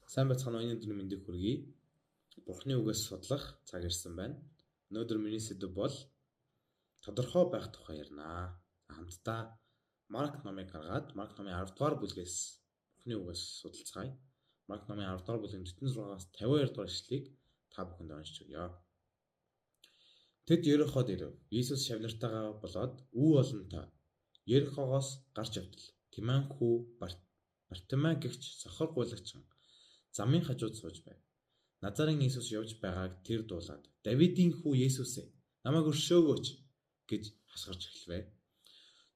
Сайн бацхан энэ өдрийн мэндийг хүргэе. Бурхны үгээс судлах цаг ирсэн байна. Өнөөдөр миний сэдэв бол тодорхой байх тухай ярина. Хамтдаа Марк номыг гаргаад Марк номын 10 дугаар бүлгээс Бурхны үгээс судалцгаая. Марк номын 10 дугаар бүлгийн 46-аас 52 дугаар ишлэгийг та бүхэнд уншиж өгье. Тэд Ериход ирэв. Иесус шавнартайгаа болоод үе олонтой Ерихогоос гарч явтал. Тимээн хүү Бартимей гэгч сохор гуйлагчин замын хажууд сууж байв. Назарын Иесус явж байгааг тэр дуулаад Давидын хүү Есүс ээ, намайг өршөөгөөч гэж хашгирч эхэлвэ.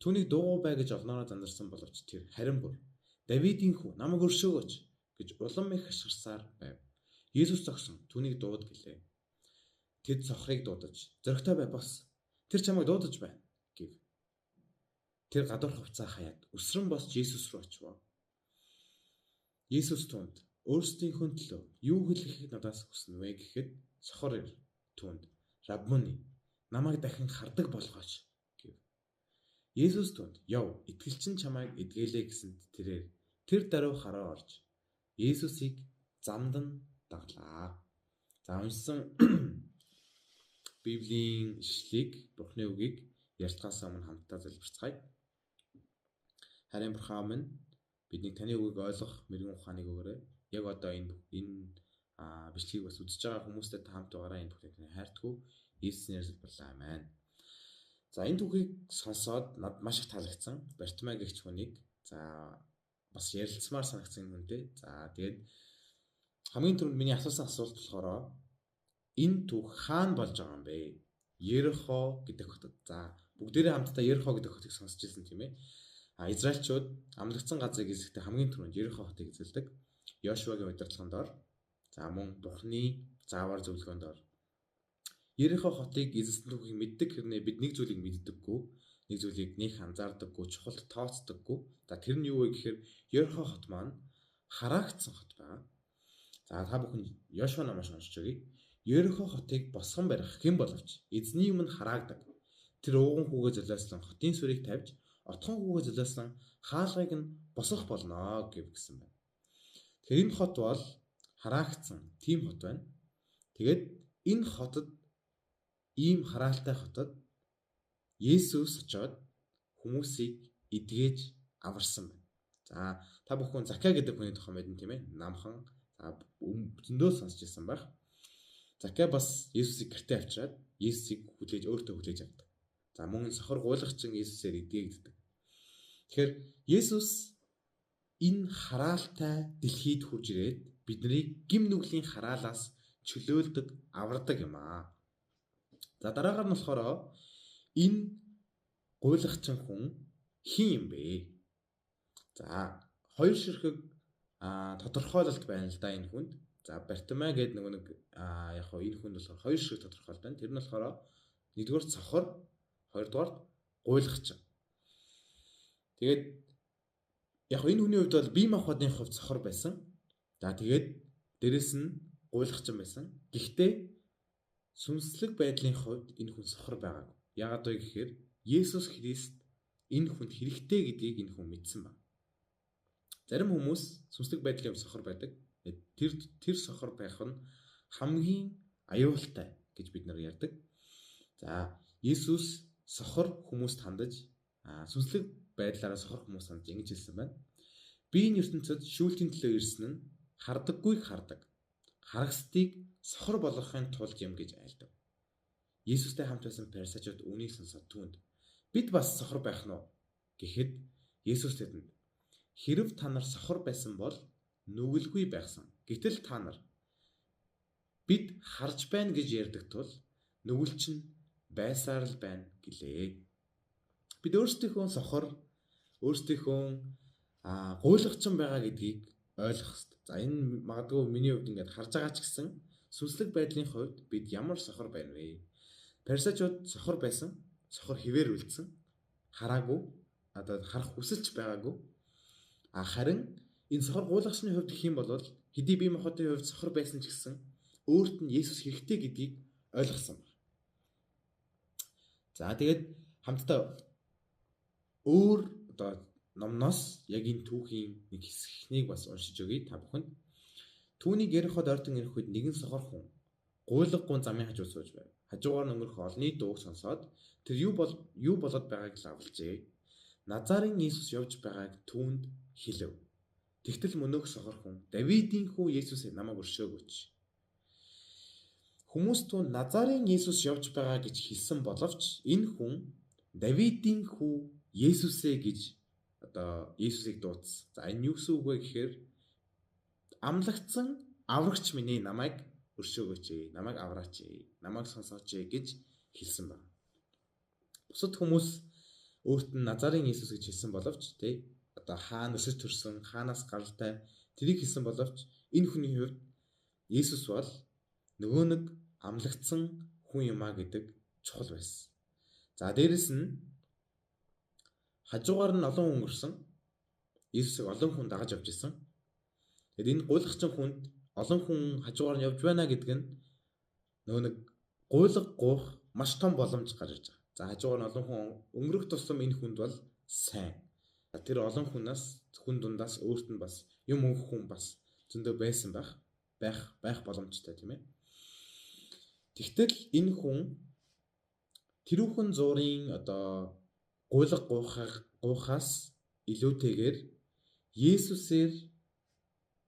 Түүнийг дуугүй бай гэж олноороо зандарсан боловч тэр харин бүр Давидын хүү намайг өршөөгөөч гэж улам их хашгирсаар байв. Есүс зогсон түүнийг дууд гэлээ. Тэд сохрыг дуудаж "Зөрөгтэй бай бос. Тэр чамайг дуудаж байна" гэв. Тэр гадуур хувцаа хаяад өсрөн босч Есүс рүү очив. Есүс түүнд "Өөрсдийнхөө төлөө юу хэлэхийг надаас хүснэ вэ" гэхэд сохор түүнд "Раббуни, намайг дахин хардаг болгооч" гэв. Есүс түүнд "Яв, итгэлчин чамайг эдгэлээ" гэсэнд тэр даруй хараа орж Есүсийг замд нь даглаа. За уншсан Библийн ишлэлийг, Бурхны үгийг ярьцгаасаа өмнө хамтдаа залбирцгаая. Харин Бурхан минь, бидний таны үгийг ойлгох мэрэгэн ухааныг өгөөрэй. Яг одоо энэ бичлэгийг бас үзэж байгаа хүмүүстэй та хамт байгаарай. Энэ бүхнийг таны хайртгүй Иесусээр залбирлаа. Амен. За энэ түүхийг сонсоод над маш их таалагдсан. Бартимей гэгч хүнийг бас ярилцмаар санагдсан энэ хүнтэй. За тэгээд хамгийн түрүүнд миний асуусан асуулт болохоор энэ түүх хаана болж байгаа юм бэ? Ерихо гэдэг хотод. За бүгдээрээ хамтдаа Ерихо гэдэг хотыг сонсч ирсэн тийм ээ. Израильчууд амлагдсан газрыг эзэхдээ хамгийн түрүүнд Ерихо хотыг эзэлдэг. Йошуагийн удирдлагын дор. За мөн Бурхны заавар зөвлөгөөнд дор. Ерихо хотыг эзэлсэн түүхийг мэддэг хэрнээ бид нэг зүйлийг мэддэггүй. Нэг зүйлийг нэх анзаардаггүй, чухалд тооцдоггүй. За тэр нь юу вэ гэхээр Ерихо хот маань хараагдсан хот байна. За та бүхэн Йошуа номоос уншиж өгье. Ерихо хотыг босгон барих хэн боловч эзний өмнө хараагдаг. Тэр ууган хүүгээ золиослон хотын сүрийг тавьж отхон хүүгээ золиослон хаалгыг нь босгох болно гэсэн байна. Тэгэхээр энэ хот бол хараагдсан тийм хот байна. Тэгээд энэ хотод ийм хараалтай хотод Есүс очоод хүмүүсийг эдгэж аварсан байна. За та бүхэн Закай гэдэг хүний тухай мэднэ тийм ээ. Намхан зөндөө сонсч ирсэн байх. Закай бас Есүсийг гэртээ авчираад Есүсийг өөртөө хүлээж авдаг. За мөн сохор гуйлагчин Есүсээр эдгээгддэг. Тэгэхээр Есүс энэ хараалтай дэлхийд хурж ирээд биднийг гим нүглийн хараалаас чөлөөлдөг, авардаг юм аа. За дараагаар нь болохоор энэ гуйлагчин хүн хэн юм бэ? За хоёр ширхэг тодорхойлолт байна л да энэ хүнд. За Бартимей гэдэг нэг энэ хүнд болохоор хоёр ширхэг тодорхойлолт байна. Тэр нь болохоор нэгдүгээр сохор, хоёрдугаар гуйлагчин. Тэгээд энэ хүний хувьд бол бие махбодын хувьд сохор байсан. За тэгээд дээрэс нь гуйлагчин байсан. Гэхдээ сүнслэг байдлын хувьд энэ хүн сохор байгаагүй. Яагаад вэ гэхээр Есүс Христ энэ хүнд хэрэгтэй гэдгийг энэ хүн мэдсэн байна. Зарим хүмүүс сүнслэг байдлын хувьд сохор байдаг. Тэр сохор байх нь хамгийн аюултай гэж бид нар ярьдаг. За Есүс сохор хүмүүст хандаж сүнслэг байдлаараа сохор хүмүүст хандаж ингэж хэлсэн байна. Биеийн ертөнцид шүүлтийн төлөө ирсэн нь хардаггүйг хардаг. Харагсдыг сохор болгохын тулд юм гэж айлдав. Есүстэй хамт байсан фарисеучуд үүнийг сонсоод түүнд бид бас сохор байх нь уу гэхэд Есүс тэдэнд "Хэрв та нар сохор байсан бол нүгэлгүй байхсан. Гэтэл та нар бид харж байна гэж ярьдаг тул нүгэлч нь байсаар л байна" гэлээ. Бид өөрсдийнхөө сохор, өөрсдийнхөө гуйлагчин байгаа гэдгийг ойлгох хэрэгтэй. За энэ магадгүй миний хувьд ингээд харж байгаа ч гэсэн сүнслэг байдлын хувьд бид ямар сохор байна вэ? Фарисеучуд сохор байсан, сохор хിവэр үлдсэн, хараагүй, харах хүсэлж байгаагүй. Харин энэ сохор гуйлагчны хувьд гэх юм бол хэдий бие махбодын хувьд сохор байсан ч гэсэн өөрт нь Есүс хэрэгтэй гэдгийг ойлгосон байна. За тэгээд хамтдаа номноос яг энэ түүхийн нэг хэсгийг бас уншиж өгье та бүхэнд. Түүнийг Ериход ойртон ирэх үед нэгэн сохор хүн гуйлгаггүй замын хажууд сууж байв. Хажуугаар нь өнгөрөх олны дууг сонсоод тэр юу болоод байгааг лавлжээ. Назарын Иесус явж байгааг түүнд хэлэв. Тэгтэл мөнөөх сохор хүн Давидын хүү Есүсээ намайг өршөөгөөч. Хүмүүс түүнд Назарын Иесус явж байгаа гэж хэлсэн боловч энэ хүн Давидын хүү Есүсээ гэж Есүсийг дуудсан. За энэ юу гэсэн үг вэ гэхээр амлагдсан аврагч минь намайг өршөөгөөч, намайг авраач, намайг сонсооч гэж хэлсэн байна. Бусад хүмүүс өөрт нь Назарын Иесус гэж хэлсэн боловч хаана өсөж төрсөн, хаанаас гаралтай тэрийг хэлсэн боловч энэ хүний хувьд Иесус бол нөгөө нэг амлагдсан хүн юмаа гэдэг чухал байсан. За дээрэс нь хажуугаар нь олон хүн өнгөрсөн. Иесусыг олон хүн дагаж явж исэн. Тэгэд энэ гуйлгахчин хүнд олон хүн хажуугаар нь явж байна гэдэг нь нөгөө нэг гуйлга гуух маш том боломж гарч ирж байгаа. За хажуугаар нь олон хүн өнгөрөх тусам энэ хүнд бол сайн. Тэр олон хүн дундаас өөрт нь бас юм өгөх хүн бас зөндөө байсан байх боломжтой тийм ээ. Тэгтэл энэ хүн тэрүүхэн зуурын гуйлга гуухаас илүүтэйгээр Есүсээр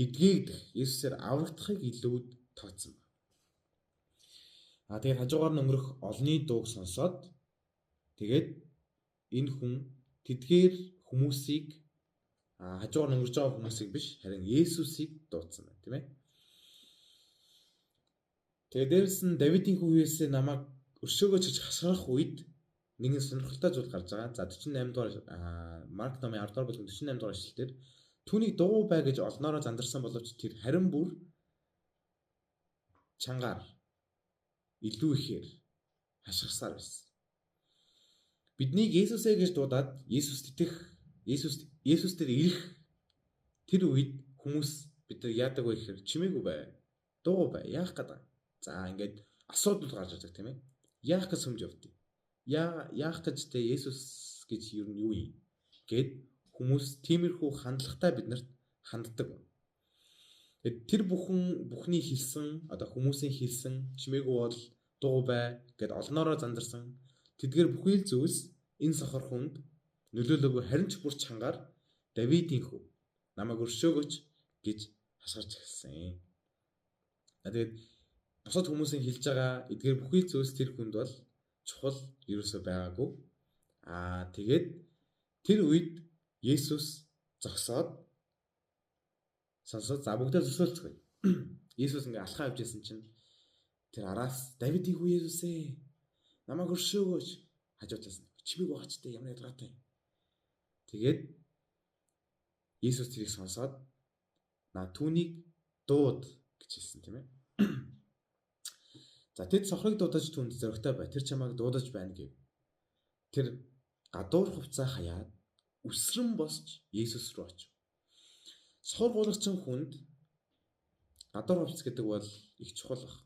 эдгээгдэх, Есүсээр аврагдахыг илүүд тооцсон байна. Тэгээд хажуугаар нь өнгөрөх олны дууг сонсоод тэгээд энэ хүн тэдгээр хүмүүсийг хажуугаар нь өнгөрч байгаа хүмүүсийг биш харин Есүсийг дуудсан байна тийм ээ. Тэгээд дээрс нь Давидын хүү Есүсээ намайг өршөөгөөч гэж хасрах үед нэгэн сонирхолтой зүйл гарч байгаа. За 48 дугаар Марк номын 10 дугаар бүлгийн 48 дугаар ишлэлээр түүнийг дуу бай гэж олноороо зандарсан боловч тэр харин бүр чангаар илүү ихээр хашгирсаар байсан. Биднийг Есүсээ гэж дуудаад Есүст итгэх, Есүс дээр ирэх тэр үед хүмүүс бид нар яадаг вэ гэхээр чимээгүй бай. Дуу бай. Яах гэдэг. За ингээд асуудал гарч ирдэг тийм ээ. Яах гэж сүмж явдгийг. Яах гэж Есүс гэж юу юм гэд хүмүүс тиймэрхүү хандлагатай биднэрт ханддаг. Тэр бүхний хэлсэн хүмүүсийн хэлсэн чимээгүй бол дуу бай гэд олноороо зандарсан тэдгээр бүхий л зүйлс энэ сохор хүнд нөлөөлөөгүй харин ч бүр чангаар Давидын хүү намайг өршөөгөөч гэж хашгирч эхэлсэн. Тэгээд бусад хүмүүсийн хэлж байгаа эдгээр бүхий зүйлс тэр хүнд бол чухал ерөөсөө байгаагүй. Тэгээд тэр үед Есүс зогсоод сонсоод за бүгдээ зөсөөлцгөө. Есүс ингээ алхаа явж исэн чинь тэр араас Давидын хүү Есүсээ намайг өршөөгөөч хажуудлаас чимээг угачтай ямар ядаргаатай. Тэгээд Есүс тэрийг сонсоод түүнийг дууд гэж хэлсэн тийм ээ. За тэд сохрыг дуудаж түнд зоригтой бай. Тэр чамайг дуудаж байна гэв. Тэр гадуур хувцаа хаяад үсрэн босч Есүс рүү очив. Сохор гуйлагчин хүнд гадуур хувцас гэдэг бол их чухал баг.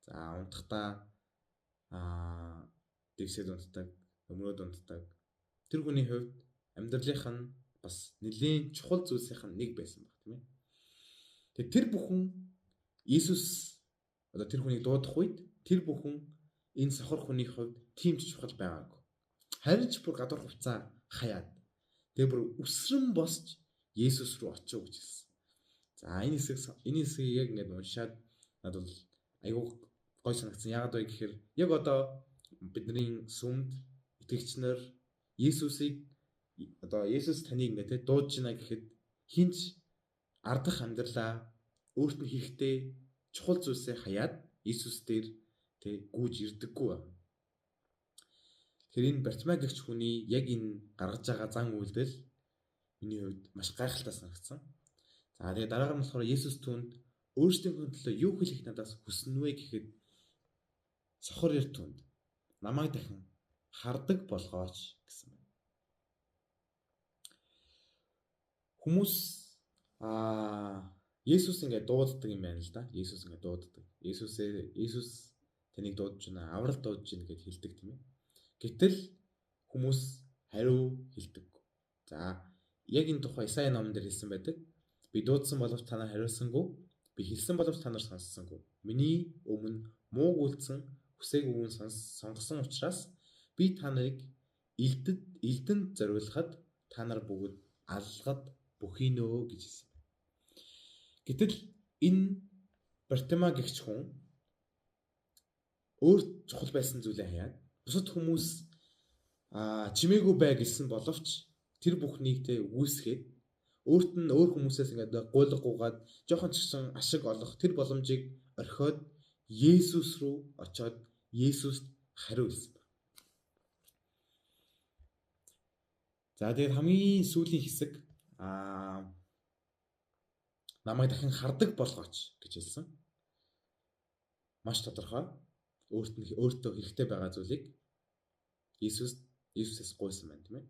За унтахтаа дэгсэл унтдаг, өмрөөд унтдаг. Тэр хүний хувьд амьдралынх нь бас нэлийн чухал зүйлсийнх нь нэг байсан баг тийм ээ. Тэгээд тэр бүхэн Есүс тэр хүнийг дуудах үед тэр бүхэн энэ сохор хүний хувьд тийм ч чухал байгаагүй. Харин ч бүр гадуур хувцаа хаяад тэр бүр үсрэн босч Есүс рүү очив гэж хэлсэн. За энэ хэсгийг яг ингээд уншаад надад бол айгүй гой санагдсан. Яагаад вэ гэхээр яг одоо бидний сүмд итгэгч нар Есүсийг Есүс таныг ингээд дуудаж байна гэхэд хинч ардах амьдралаа өөрт нь хэрэгтэй чухал зүйлсээ хаяад Иесус дээр гүйж ирдэггүй байна. Тэгэхээр энэ Бартимай гэгч хүний яг энэ гаргаж байгаа зан үйлдэл миний хувьд маш гайхалтай санагдсан. За тэгээ дараагаар нь болохоор Иесус түнд өөрсдийнхөө төлөө юу хэлэх надаас хүснэ вэ гэхэд сохор ир түнд намайг дахин хардаг болгооч гэсэн байна. Хүмүүс Есүс ингээд дууддаг юм байна л да. Есүс ингээд дууддаг. Есүс таныг дуудаж байна, аврал дуудаж байна гэж хэлдэг тийм ээ. Гэтэл хүмүүс хариу хэлдэг. За яг энэ тухай Исаи номон дээр хэлсэн байдаг. Би дуудсан боловч танаа хариулсангүй. би хэлсэн боловч та нар сонссонгүй. Миний өмнө мууг үлдсэн хүсээгүй үн сонгосон учраас би та нарыг элдэнд зориулахад та нар бүгд аллагад бүхийнөө гэж хэлсэн. Гэтэл энэ Бартима гэгч хүн өөр чухал байсан зүйлээ хаяад бусад хүмүүс чимээгүй бай гэсэн боловч тэр бүхнийг тэ үүсгээд өөрт нь өөр хүмүүсээс ингээд гуйлгуугаад жоохон ч гэсэн ашиг олох тэр боломжийг орхиод Есүс рүү очиод Есүст хариу хэлсэн. За тэгээд хамгийн сүүлийн хэсэг намайг дахин хардаг болгооч гэж хэлсэн. Маш тодорхой өөртөө хэрэгтэй байгаа зүйлийг Есүсээс гуйсан байна, тийм ээ.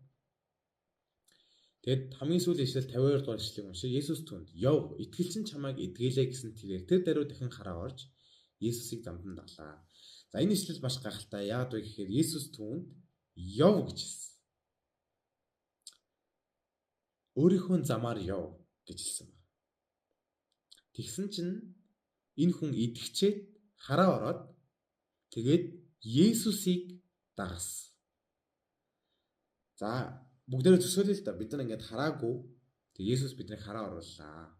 Тэгэд хамгийн сүүлийн ишлэл 52 дугаар ишлэгийг уншия. Есүс түнд "Яв, итгэлчин чамайг эдгэлээ" гэсэн тэрээр тэр даруй дахин хараа орж Есүсийг замдан даглаа. За энэ ишлэл маш гайхалтай. Яагаад вэ гэхээр Есүс түнд "Яв" гэж хэлсэн. Өөрийнхөө замаар яв гэж хэлсэн байна. Тэгсэн чинь энэ хүн идэгчээд хараа ороод тэгээд Есүсийг дагасан. За бүгдээрээ төсөөлөе л да. Бид нар ингээд хараагүй. Тэг Есүс биднийг хараа орууллаа.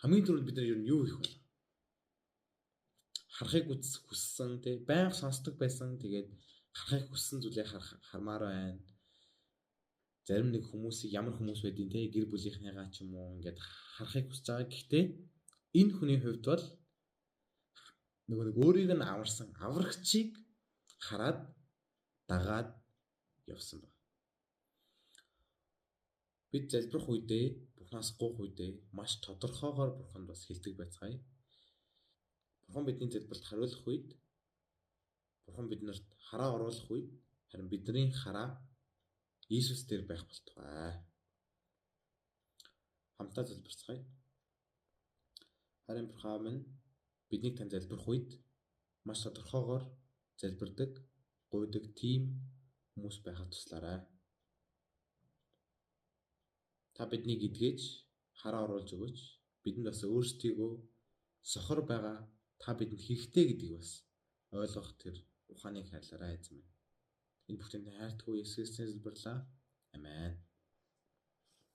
Хамгийн түрүүнд бид нар юу хийх вэ? Харахыг хүссэн, тэг байнга сонсдог байсан. Тэгээд харахыг хүссэн зүйлээ хармаар байна. Зарим нэг хүмүүсийг ямар хүмүүс байдیں۔ Тэг гэр бүлийнхнийгаа ч юм уу ингээд харахыг хүсэж байгаа. Гэхдээ энэ хүний хувьд бол нэг өөрийг нь аварсан аврагчийг хараад дагаад явсан байна. Бид залбирх үедээ, Бурханаас гуйх үедээ маш тодорхойгоор Бурханд бас хэлдэг байцгаая. Бурхан бидний залбиралд хариулах үед, Бурхан биднэрт хараа оруулах үед, харин бидний хараа Иесус дээр байх болтугай. Хамтаа залбирцгаая. Харин Бурхан минь биднийг тань залбирх үед маш тодорхойгоор залбирдаг, гуйдаг тийм хүмүүс байхад туслаарай. Та биднийг эдгэж, хараа оруулж өгөөч. Бидэнд бас өөрсдийгөө сохор байгаа та бидэнд хэрэгтэй гэдгийг бас ойлгох тэр ухааныг хайрлаарай эзэн минь. Энэ бүхний хайртгүй Есүсээс залбирлаа. Амен.